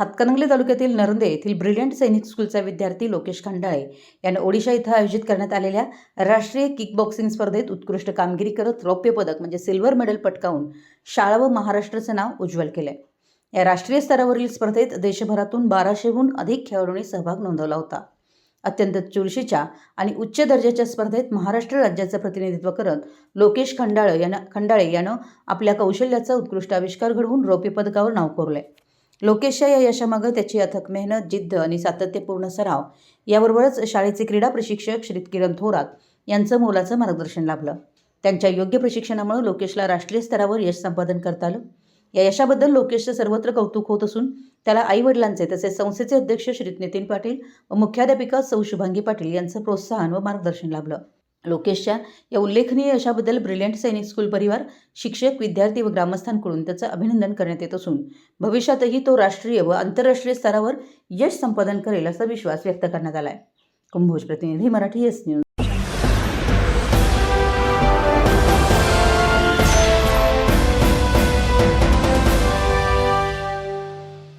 हातकणंगले तालुक्यातील नरंदे येथील ब्रिलियंट सैनिक स्कूलचा विद्यार्थी लोकेश खंडाळे यानं ओडिशा इथं आयोजित करण्यात आलेल्या राष्ट्रीय किक बॉक्सिंग स्पर्धेत उत्कृष्ट कामगिरी करत रौप्य पदक म्हणजे सिल्वर मेडल पटकावून शाळा व महाराष्ट्राचं नाव उज्ज्वल केलंय। या राष्ट्रीय स्तरावरील स्पर्धेत देशभरातून 1200हून अधिक खेळाडूंनी सहभाग नोंदवला होता। अत्यंत चुरशीच्या आणि उच्च दर्जाच्या स्पर्धेत महाराष्ट्र राज्याचं प्रतिनिधित्व करत लोकेश खंडाळे यानं आपल्या कौशल्याचा उत्कृष्ट आविष्कार घडवून रौप्य पदकावर नाव कोरलंय। लोकेशच्या या यशामागे त्याची अथक मेहनत, जिद्द आणि सातत्यपूर्ण सराव याबरोबरच शाळेचे क्रीडा प्रशिक्षक श्री किरण थोरात यांचं मोलाचं मार्गदर्शन लाभलं। त्यांच्या योग्य प्रशिक्षणामुळे लोकेशला राष्ट्रीय स्तरावर यश संपादन करता आलं। या यशाबद्दल लोकेशचं सर्वत्र कौतुक होत असून त्याला आई-वडिलांचे तसेच संस्थेचे अध्यक्ष श्री नितीन पाटील व मुख्याध्यापिका सौ शुभांगी पाटील यांचं प्रोत्साहन व मार्गदर्शन लाभलं। लोकेशच्या या उल्लेखनीय यशाबद्दल ब्रिलियंट सैनिक स्कूल परिवार, शिक्षक, विद्यार्थी व ग्रामस्थांकडून त्याचं अभिनंदन करण्यात येत असून भविष्यातही तो राष्ट्रीय व आंतरराष्ट्रीय स्तरावर यश संपादन करेल असा विश्वास व्यक्त करण्यात आलाय। कुंभोज प्रतिनिधी, मराठी एस न्यूज।